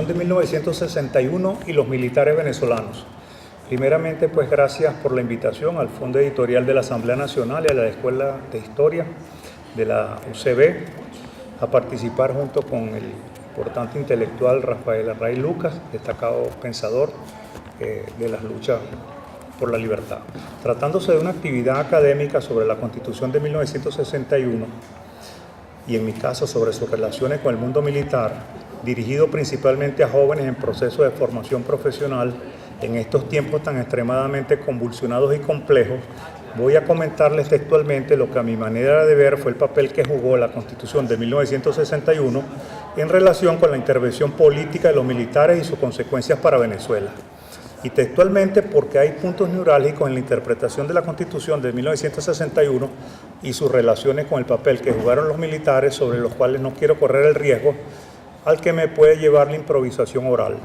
de 1961 y los militares venezolanos. Primeramente, pues gracias por la invitación al Fondo Editorial de la Asamblea Nacional y a la Escuela de Historia de la UCB a participar junto con el importante intelectual Rafael Arraiz Lucas, destacado pensador de las luchas por la libertad. Tratándose de una actividad académica sobre la Constitución de 1961 y en mi caso sobre sus relaciones con el mundo militar, dirigido principalmente a jóvenes en proceso de formación profesional en estos tiempos tan extremadamente convulsionados y complejos, voy a comentarles textualmente lo que a mi manera de ver fue el papel que jugó la Constitución de 1961 en relación con la intervención política de los militares y sus consecuencias para Venezuela. Y textualmente porque hay puntos neurálgicos en la interpretación de la Constitución de 1961 y sus relaciones con el papel que jugaron los militares, sobre los cuales no quiero correr el riesgo al que me puede llevar la improvisación oral.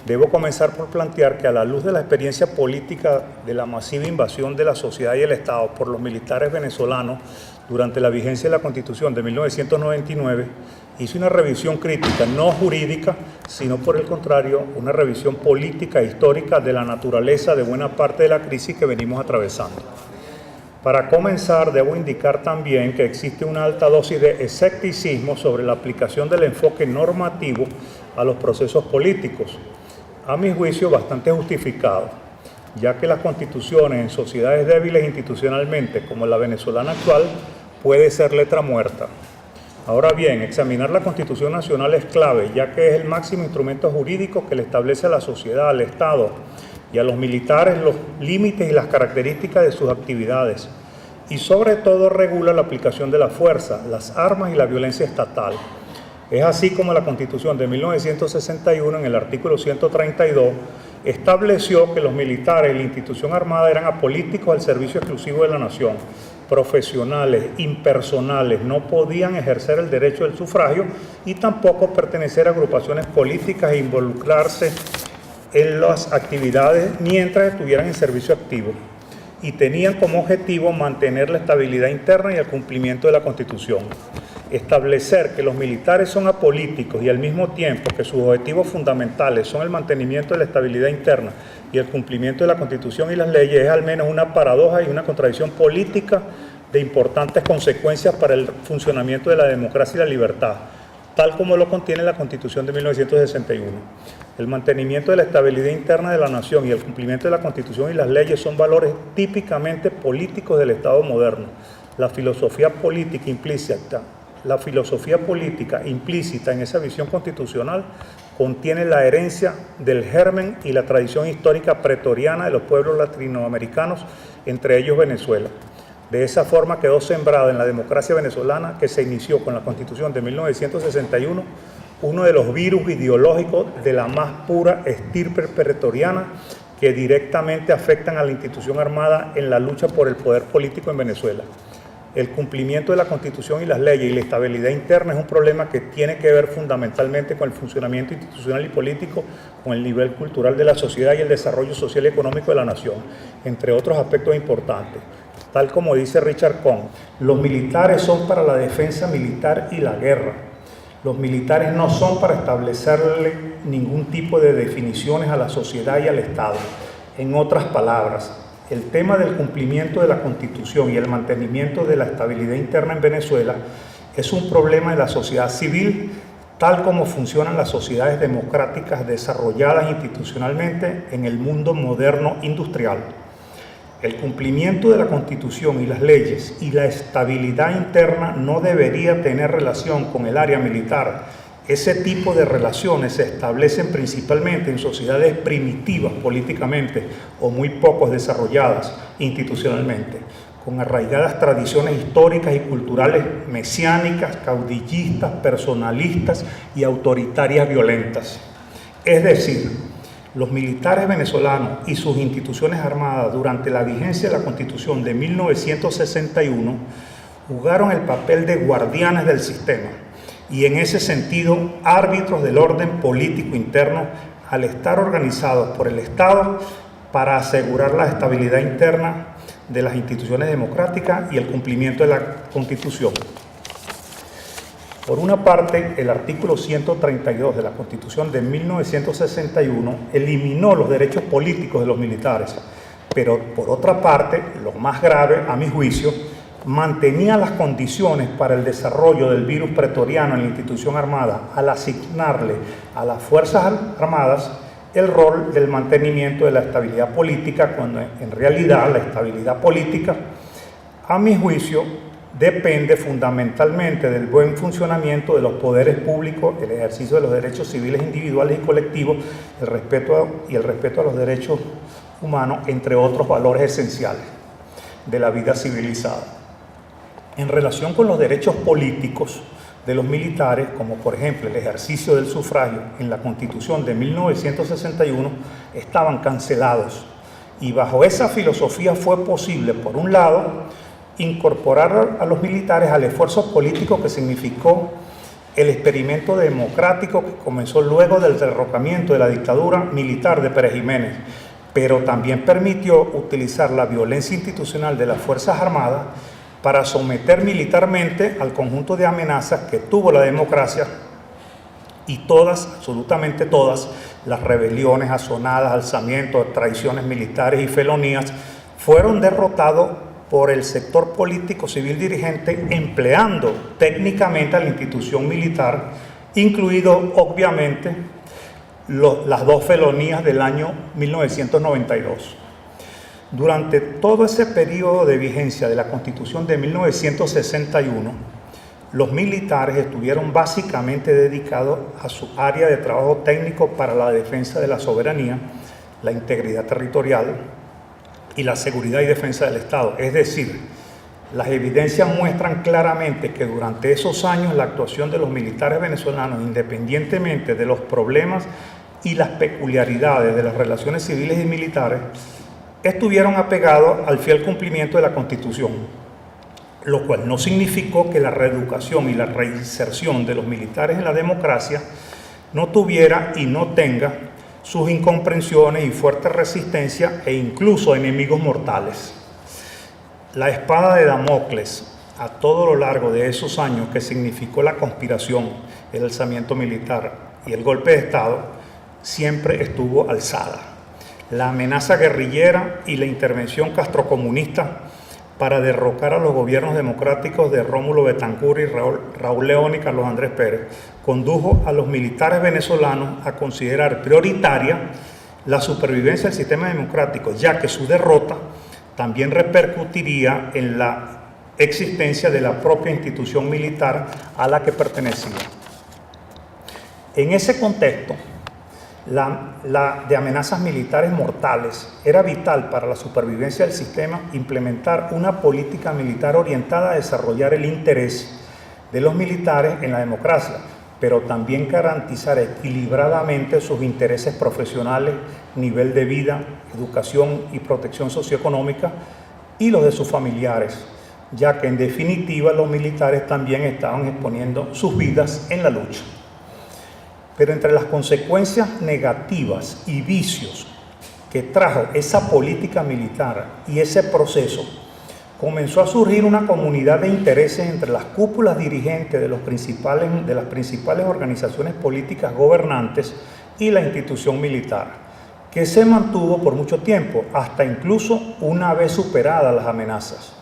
Debo comenzar por plantear que a la luz de la experiencia política de la masiva invasión de la sociedad y el Estado por los militares venezolanos durante la vigencia de la Constitución de 1999, hice una revisión crítica, no jurídica, sino por el contrario, una revisión política e histórica de la naturaleza de buena parte de la crisis que venimos atravesando. Para comenzar, debo indicar también que existe una alta dosis de escepticismo sobre la aplicación del enfoque normativo a los procesos políticos, a mi juicio bastante justificado, ya que las constituciones en sociedades débiles institucionalmente, como la venezolana actual, puede ser letra muerta. Ahora bien, examinar la Constitución Nacional es clave, ya que es el máximo instrumento jurídico que le establece a la sociedad, al Estado y a los militares los límites y las características de sus actividades, y sobre todo regula la aplicación de la fuerza, las armas y la violencia estatal. Es así como la Constitución de 1961, en el artículo 132, estableció que los militares y la institución armada eran apolíticos al servicio exclusivo de la nación, profesionales, impersonales, no podían ejercer el derecho del sufragio y tampoco pertenecer a agrupaciones políticas e involucrarse en las actividades mientras estuvieran en servicio activo, y tenían como objetivo mantener la estabilidad interna y el cumplimiento de la Constitución. Establecer que los militares son apolíticos y al mismo tiempo que sus objetivos fundamentales son el mantenimiento de la estabilidad interna y el cumplimiento de la Constitución y las leyes es al menos una paradoja y una contradicción política de importantes consecuencias para el funcionamiento de la democracia y la libertad, tal como lo contiene la Constitución de 1961. El mantenimiento de la estabilidad interna de la nación y el cumplimiento de la Constitución y las leyes son valores típicamente políticos del Estado moderno. La filosofía política implícita en esa visión constitucional contiene la herencia del germen y la tradición histórica pretoriana de los pueblos latinoamericanos, entre ellos Venezuela. De esa forma quedó sembrada en la democracia venezolana, que se inició con la Constitución de 1961, uno de los virus ideológicos de la más pura estirpe pretoriana que directamente afectan a la institución armada en la lucha por el poder político en Venezuela. El cumplimiento de la Constitución y las leyes y la estabilidad interna es un problema que tiene que ver fundamentalmente con el funcionamiento institucional y político, con el nivel cultural de la sociedad y el desarrollo social y económico de la nación, entre otros aspectos importantes. Tal como dice Richard Cohn, los militares son para la defensa militar y la guerra. Los militares no son para establecerle ningún tipo de definiciones a la sociedad y al Estado. En otras palabras, el tema del cumplimiento de la Constitución y el mantenimiento de la estabilidad interna en Venezuela es un problema de la sociedad civil, tal como funcionan las sociedades democráticas desarrolladas institucionalmente en el mundo moderno industrial. El cumplimiento de la Constitución y las leyes y la estabilidad interna no debería tener relación con el área militar. Ese tipo de relaciones se establecen principalmente en sociedades primitivas políticamente o muy poco desarrolladas institucionalmente, con arraigadas tradiciones históricas y culturales mesiánicas, caudillistas, personalistas y autoritarias violentas. Es decir, los militares venezolanos y sus instituciones armadas durante la vigencia de la Constitución de 1961 jugaron el papel de guardianes del sistema y en ese sentido árbitros del orden político interno al estar organizados por el Estado para asegurar la estabilidad interna de las instituciones democráticas y el cumplimiento de la Constitución. Por una parte, el artículo 132 de la Constitución de 1961 eliminó los derechos políticos de los militares, pero por otra parte, lo más grave, a mi juicio, mantenía las condiciones para el desarrollo del virus pretoriano en la institución armada al asignarle a las Fuerzas Armadas el rol del mantenimiento de la estabilidad política, cuando en realidad la estabilidad política, a mi juicio, depende fundamentalmente del buen funcionamiento de los poderes públicos, el ejercicio de los derechos civiles individuales y colectivos, el respeto a los derechos humanos, entre otros valores esenciales de la vida civilizada. En relación con los derechos políticos de los militares, como por ejemplo el ejercicio del sufragio en la Constitución de 1961, estaban cancelados. Y bajo esa filosofía fue posible, por un lado, incorporar a los militares al esfuerzo político que significó el experimento democrático que comenzó luego del derrocamiento de la dictadura militar de Pérez Jiménez, pero también permitió utilizar la violencia institucional de las Fuerzas Armadas para someter militarmente al conjunto de amenazas que tuvo la democracia, y todas, absolutamente todas, las rebeliones, azonadas, alzamientos, traiciones militares y felonías fueron derrotados por el sector político civil dirigente, empleando técnicamente a la institución militar, incluido obviamente las dos felonías del año 1992. Durante todo ese periodo de vigencia de la Constitución de 1961, los militares estuvieron básicamente dedicados a su área de trabajo técnico para la defensa de la soberanía, la integridad territorial y la seguridad y defensa del Estado. Es decir, las evidencias muestran claramente que durante esos años la actuación de los militares venezolanos, independientemente de los problemas y las peculiaridades de las relaciones civiles y militares, estuvieron apegados al fiel cumplimiento de la Constitución, lo cual no significó que la reeducación y la reinserción de los militares en la democracia no tuviera y no tenga sus incomprensiones y fuerte resistencia e incluso enemigos mortales. La espada de Damocles, a todo lo largo de esos años que significó la conspiración, el alzamiento militar y el golpe de Estado, siempre estuvo alzada. La amenaza guerrillera y la intervención castrocomunista para derrocar a los gobiernos democráticos de Rómulo Betancourt y Raúl León y Carlos Andrés Pérez condujo a los militares venezolanos a considerar prioritaria la supervivencia del sistema democrático, ya que su derrota también repercutiría en la existencia de la propia institución militar a la que pertenecía. En ese contexto, la de amenazas militares mortales, era vital para la supervivencia del sistema implementar una política militar orientada a desarrollar el interés de los militares en la democracia, pero también garantizar equilibradamente sus intereses profesionales, nivel de vida, educación y protección socioeconómica, y los de sus familiares, ya que en definitiva los militares también estaban exponiendo sus vidas en la lucha. Pero entre las consecuencias negativas y vicios que trajo esa política militar y ese proceso, comenzó a surgir una comunidad de intereses entre las cúpulas dirigentes de las principales organizaciones políticas gobernantes y la institución militar, que se mantuvo por mucho tiempo, hasta incluso una vez superadas las amenazas.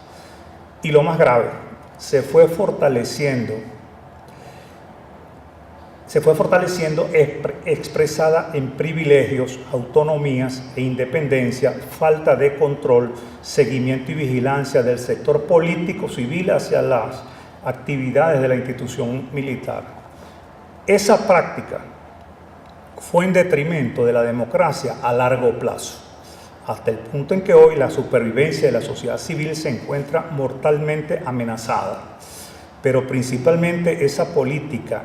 Y lo más grave, se fue fortaleciendo expresada en privilegios, autonomías e independencia, falta de control, seguimiento y vigilancia del sector político civil hacia las actividades de la institución militar. Esa práctica fue en detrimento de la democracia a largo plazo, hasta el punto en que hoy la supervivencia de la sociedad civil se encuentra mortalmente amenazada. Pero principalmente esa política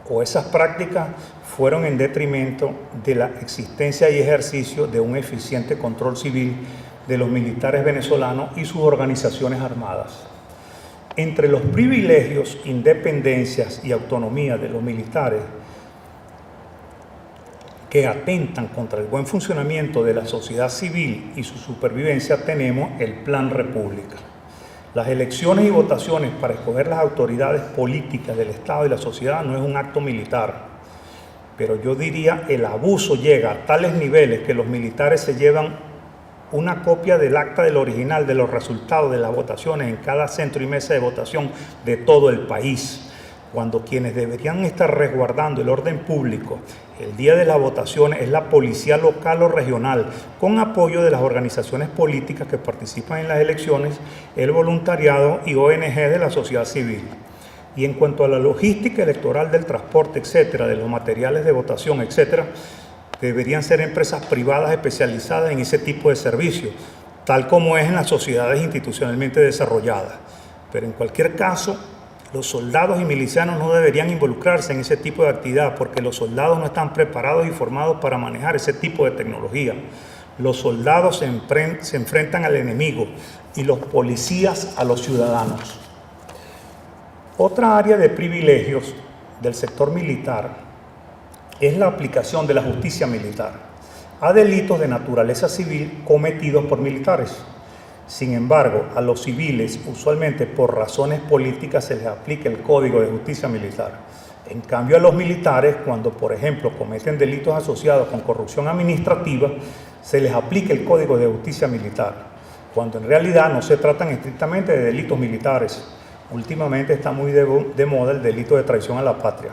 o esas prácticas fueron en detrimento de la existencia y ejercicio de un eficiente control civil de los militares venezolanos y sus organizaciones armadas. Entre los privilegios, independencias y autonomía de los militares que atentan contra el buen funcionamiento de la sociedad civil y su supervivencia, tenemos el Plan República. Las elecciones y votaciones para escoger las autoridades políticas del Estado y la sociedad no es un acto militar, pero yo diría el abuso llega a tales niveles que los militares se llevan una copia del acta del original de los resultados de las votaciones en cada centro y mesa de votación de todo el país, cuando quienes deberían estar resguardando el orden público el día de las votaciones es la policía local o regional, con apoyo de las organizaciones políticas que participan en las elecciones, el voluntariado y ONG de la sociedad civil. Y en cuanto a la logística electoral del transporte, etcétera, de los materiales de votación, etcétera, deberían ser empresas privadas especializadas en ese tipo de servicios, tal como es en las sociedades institucionalmente desarrolladas. Pero en cualquier caso, los soldados y milicianos no deberían involucrarse en ese tipo de actividad porque los soldados no están preparados y formados para manejar ese tipo de tecnología. Los soldados se enfrentan al enemigo y los policías a los ciudadanos. Otra área de privilegios del sector militar es la aplicación de la justicia militar a delitos de naturaleza civil cometidos por militares. Sin embargo, a los civiles, usualmente por razones políticas, se les aplica el Código de Justicia Militar. En cambio, a los militares, cuando, por ejemplo, cometen delitos asociados con corrupción administrativa, se les aplica el Código de Justicia Militar, cuando en realidad no se tratan estrictamente de delitos militares. Últimamente está muy de moda el delito de traición a la patria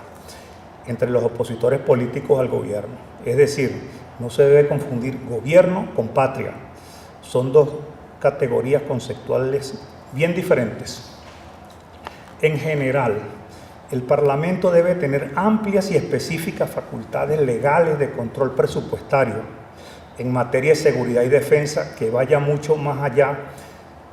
entre los opositores políticos al gobierno. Es decir, no se debe confundir gobierno con patria. Son dos categorías conceptuales bien diferentes. En general, el Parlamento debe tener amplias y específicas facultades legales de control presupuestario en materia de seguridad y defensa que vaya mucho más allá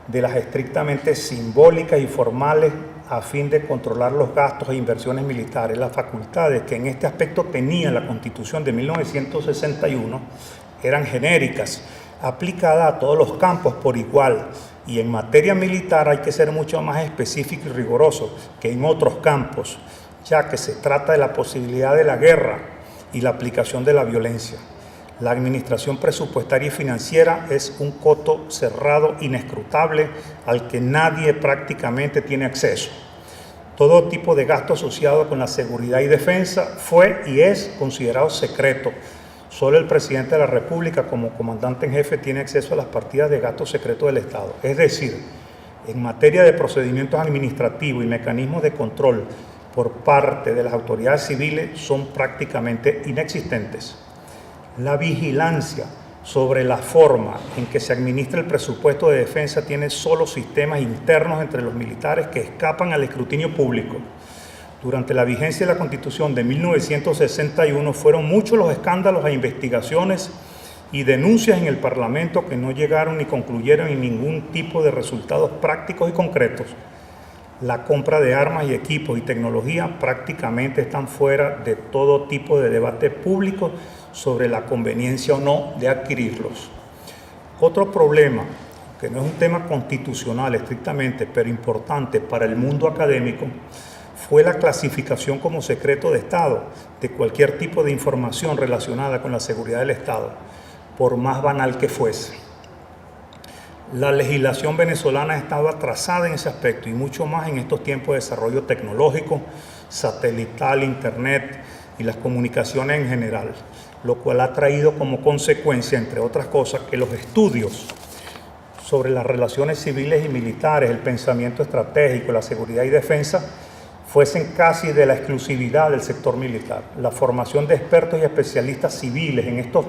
de las estrictamente simbólicas y formales a fin de controlar los gastos e inversiones militares. Las facultades que en este aspecto tenía la Constitución de 1961 eran genéricas, aplicada a todos los campos por igual, y en materia militar hay que ser mucho más específico y riguroso que en otros campos, ya que se trata de la posibilidad de la guerra y la aplicación de la violencia. La administración presupuestaria y financiera es un coto cerrado, inescrutable, al que nadie prácticamente tiene acceso. Todo tipo de gasto asociado con la seguridad y defensa fue y es considerado secreto. Solo el presidente de la República, como comandante en jefe, tiene acceso a las partidas de gasto secreto del Estado. Es decir, en materia de procedimientos administrativos y mecanismos de control por parte de las autoridades civiles son prácticamente inexistentes. La vigilancia sobre la forma en que se administra el presupuesto de defensa tiene solo sistemas internos entre los militares que escapan al escrutinio público. Durante la vigencia de la Constitución de 1961 fueron muchos los escándalos e investigaciones y denuncias en el Parlamento que no llegaron ni concluyeron en ningún tipo de resultados prácticos y concretos. La compra de armas y equipos y tecnología prácticamente están fuera de todo tipo de debate público sobre la conveniencia o no de adquirirlos. Otro problema, que no es un tema constitucional estrictamente, pero importante para el mundo académico, fue la clasificación como secreto de Estado de cualquier tipo de información relacionada con la seguridad del Estado, por más banal que fuese. La legislación venezolana estaba atrasada en ese aspecto y mucho más en estos tiempos de desarrollo tecnológico, satelital, internet y las comunicaciones en general, lo cual ha traído como consecuencia, entre otras cosas, que los estudios sobre las relaciones civiles y militares, el pensamiento estratégico, la seguridad y defensa, fuesen casi de la exclusividad del sector militar. La formación de expertos y especialistas civiles en estos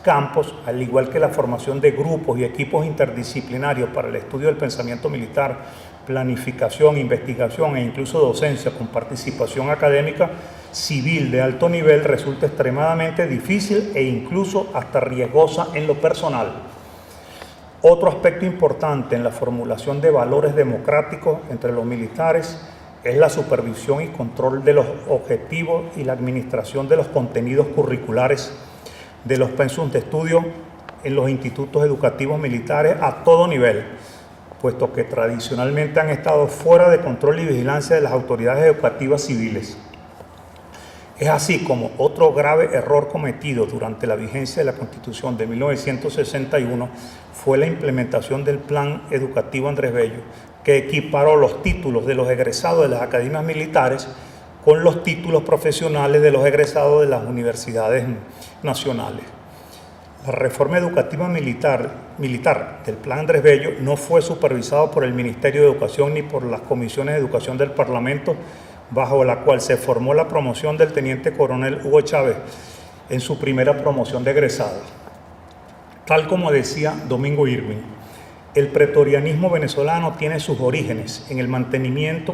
campos, al igual que la formación de grupos y equipos interdisciplinarios para el estudio del pensamiento militar, planificación, investigación e incluso docencia con participación académica civil de alto nivel, resulta extremadamente difícil e incluso hasta riesgosa en lo personal. Otro aspecto importante en la formulación de valores democráticos entre los militares es la supervisión y control de los objetivos y la administración de los contenidos curriculares de los pensums de estudio en los institutos educativos militares a todo nivel, puesto que tradicionalmente han estado fuera de control y vigilancia de las autoridades educativas civiles. Es así como otro grave error cometido durante la vigencia de la Constitución de 1961 fue la implementación del Plan Educativo Andrés Bello, que equiparó los títulos de los egresados de las academias militares con los títulos profesionales de los egresados de las universidades nacionales. La reforma educativa militar del Plan Andrés Bello no fue supervisado por el Ministerio de Educación ni por las comisiones de educación del Parlamento, bajo la cual se formó la promoción del teniente coronel Hugo Chávez en su primera promoción de egresado. Tal como decía Domingo Irving, el pretorianismo venezolano tiene sus orígenes en el mantenimiento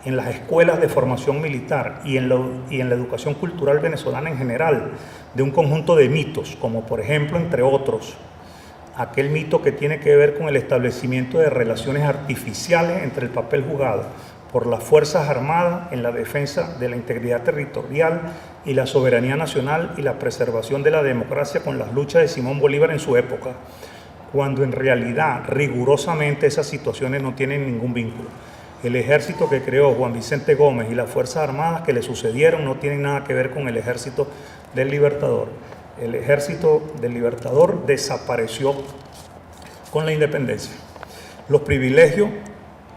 en las escuelas de formación militar y en la educación cultural venezolana en general, de un conjunto de mitos, como por ejemplo, entre otros, aquel mito que tiene que ver con el establecimiento de relaciones artificiales entre el papel jugado por las Fuerzas Armadas en la defensa de la integridad territorial y la soberanía nacional y la preservación de la democracia con las luchas de Simón Bolívar en su época, cuando en realidad, rigurosamente, esas situaciones no tienen ningún vínculo. El ejército que creó Juan Vicente Gómez y las Fuerzas Armadas que le sucedieron no tienen nada que ver con el ejército del Libertador. El ejército del Libertador desapareció con la independencia. Los privilegios,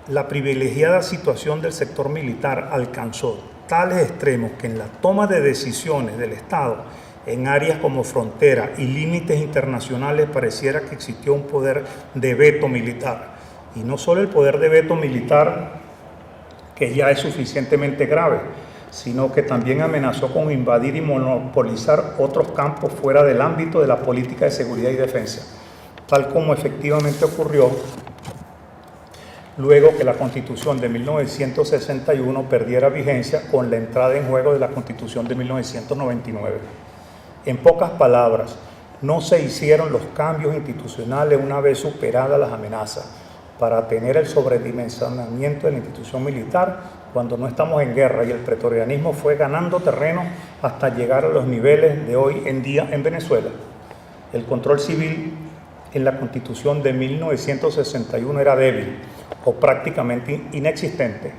la privilegiada situación del sector militar alcanzó tales extremos que en la toma de decisiones del Estado en áreas como frontera y límites internacionales pareciera que existió un poder de veto militar. Y no solo el poder de veto militar, que ya es suficientemente grave, sino que también amenazó con invadir y monopolizar otros campos fuera del ámbito de la política de seguridad y defensa, tal como efectivamente ocurrió luego que la Constitución de 1961 perdiera vigencia con la entrada en juego de la Constitución de 1999. En pocas palabras, no se hicieron los cambios institucionales una vez superadas las amenazas para tener el sobredimensionamiento de la institución militar cuando no estamos en guerra, y el pretorianismo fue ganando terreno hasta llegar a los niveles de hoy en día en Venezuela. El control civil en la Constitución de 1961 era débil o prácticamente inexistente.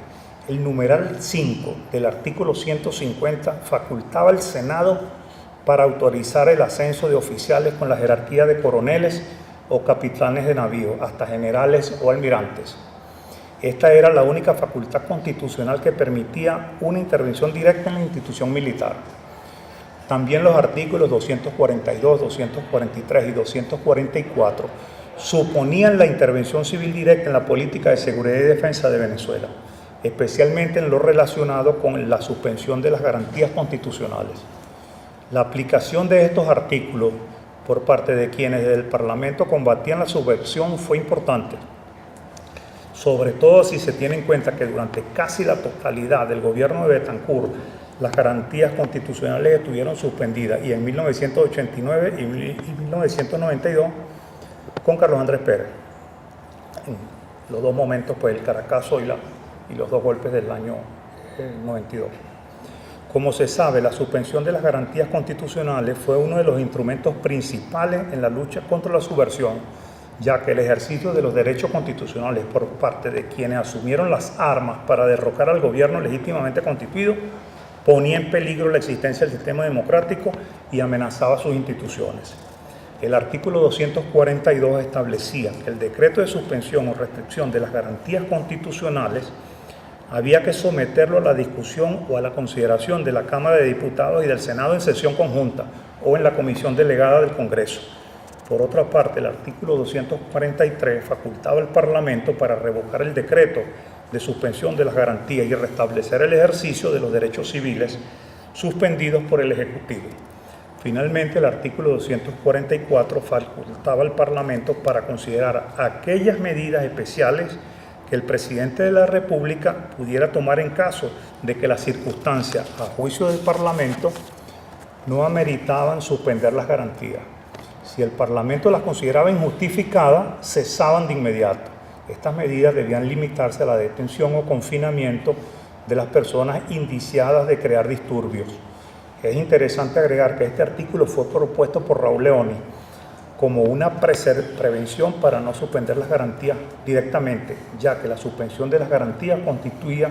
El numeral 5 del artículo 150 facultaba al Senado para autorizar el ascenso de oficiales con la jerarquía de coroneles o capitanes de navío, hasta generales o almirantes. Esta era la única facultad constitucional que permitía una intervención directa en la institución militar. También los artículos 242, 243 y 244 suponían la intervención civil directa en la política de seguridad y defensa de Venezuela, especialmente en lo relacionado con la suspensión de las garantías constitucionales. La aplicación de estos artículos por parte de quienes desde el Parlamento combatían la subversión fue importante, sobre todo si se tiene en cuenta que durante casi la totalidad del gobierno de Betancur las garantías constitucionales estuvieron suspendidas, y en 1989 y 1992 con Carlos Andrés Pérez, en los dos momentos, pues el Caracazo y los dos golpes del año 92. Como se sabe, la suspensión de las garantías constitucionales fue uno de los instrumentos principales en la lucha contra la subversión, ya que el ejercicio de los derechos constitucionales por parte de quienes asumieron las armas para derrocar al gobierno legítimamente constituido ponía en peligro la existencia del sistema democrático y amenazaba sus instituciones. El artículo 242 establecía que el decreto de suspensión o restricción de las garantías constitucionales había que someterlo a la discusión o a la consideración de la Cámara de Diputados y del Senado en sesión conjunta o en la comisión delegada del Congreso. Por otra parte, el artículo 243 facultaba al Parlamento para revocar el decreto de suspensión de las garantías y restablecer el ejercicio de los derechos civiles suspendidos por el Ejecutivo. Finalmente, el artículo 244 facultaba al Parlamento para considerar aquellas medidas especiales que el presidente de la República pudiera tomar en caso de que las circunstancias, a juicio del Parlamento, no ameritaban suspender las garantías. Si el Parlamento las consideraba injustificadas, cesaban de inmediato. Estas medidas debían limitarse a la detención o confinamiento de las personas indiciadas de crear disturbios. Es interesante agregar que este artículo fue propuesto por Raúl Leoni como una prevención para no suspender las garantías directamente, ya que la suspensión de las garantías constituía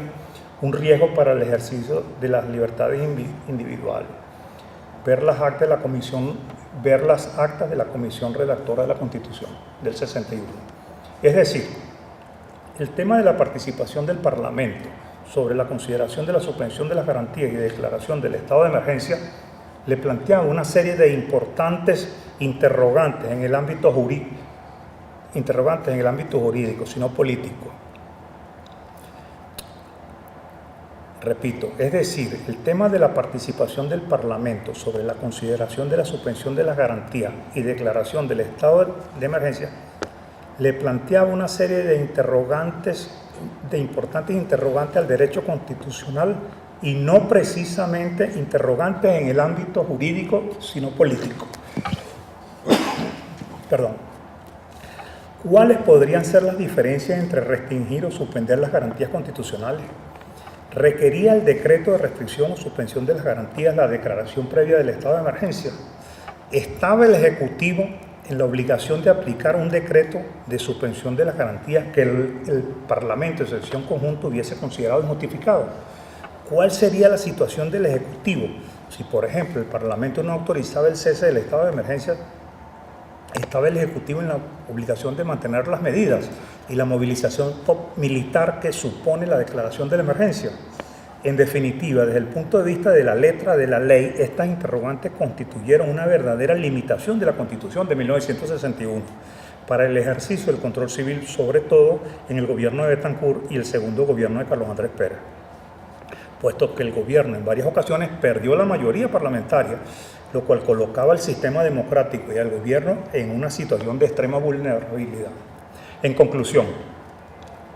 un riesgo para el ejercicio de las libertades individuales. Ver las actas de la comisión redactora de la Constitución del 61. Es decir, El tema de la participación del Parlamento sobre la consideración de la suspensión de las garantías y declaración del estado de emergencia le planteaba una serie de importantes interrogantes en el ámbito jurídico, sino político. Repito, es decir, el tema de la participación del Parlamento sobre la consideración de la suspensión de las garantías y declaración del estado de emergencia le planteaba una serie de interrogantes, de importantes interrogantes al derecho constitucional y no precisamente interrogantes en el ámbito jurídico, sino político. Perdón. ¿Cuáles podrían ser las diferencias entre restringir o suspender las garantías constitucionales? ¿Requería el decreto de restricción o suspensión de las garantías la declaración previa del estado de emergencia? ¿Estaba el Ejecutivo en la obligación de aplicar un decreto de suspensión de las garantías que el Parlamento en sesión conjunta hubiese considerado injustificado? ¿Cuál sería la situación del Ejecutivo si, por ejemplo, el Parlamento no autorizaba el cese del estado de emergencia? Estaba el Ejecutivo en la obligación de mantener las medidas y la movilización militar que supone la declaración de la emergencia. En definitiva, desde el punto de vista de la letra de la ley, estas interrogantes constituyeron una verdadera limitación de la Constitución de 1961 para el ejercicio del control civil, sobre todo en el gobierno de Betancourt y el segundo gobierno de Carlos Andrés Pérez, puesto que el gobierno en varias ocasiones perdió la mayoría parlamentaria, lo cual colocaba al sistema democrático y al gobierno en una situación de extrema vulnerabilidad. En conclusión,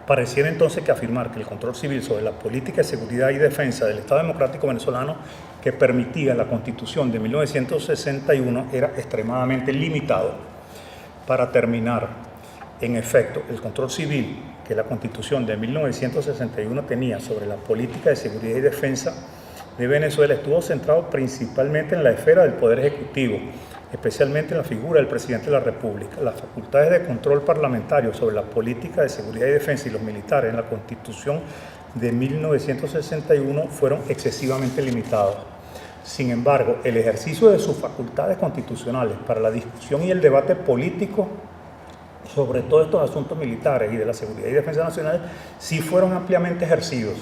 pareciera entonces que afirmar que el control civil sobre la política de seguridad y defensa del Estado Democrático Venezolano que permitía la Constitución de 1961 era extremadamente limitado. Para terminar, en efecto, el control civil que la Constitución de 1961 tenía sobre la política de seguridad y defensa de Venezuela estuvo centrado principalmente en la esfera del Poder Ejecutivo, especialmente en la figura del Presidente de la República. Las facultades de control parlamentario sobre la política de seguridad y defensa y los militares en la Constitución de 1961 fueron excesivamente limitados. Sin embargo, el ejercicio de sus facultades constitucionales para la discusión y el debate político sobre todos estos asuntos militares y de la seguridad y defensa nacional sí fueron ampliamente ejercidos,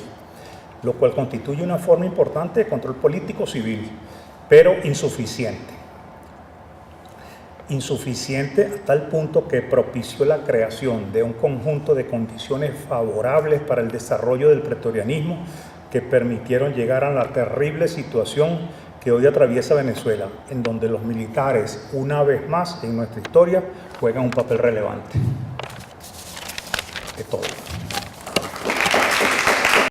lo cual constituye una forma importante de control político civil, pero insuficiente. Insuficiente hasta el punto que propició la creación de un conjunto de condiciones favorables para el desarrollo del pretorianismo que permitieron llegar a la terrible situación que hoy atraviesa Venezuela, en donde los militares, una vez más en nuestra historia, juegan un papel relevante. De todo.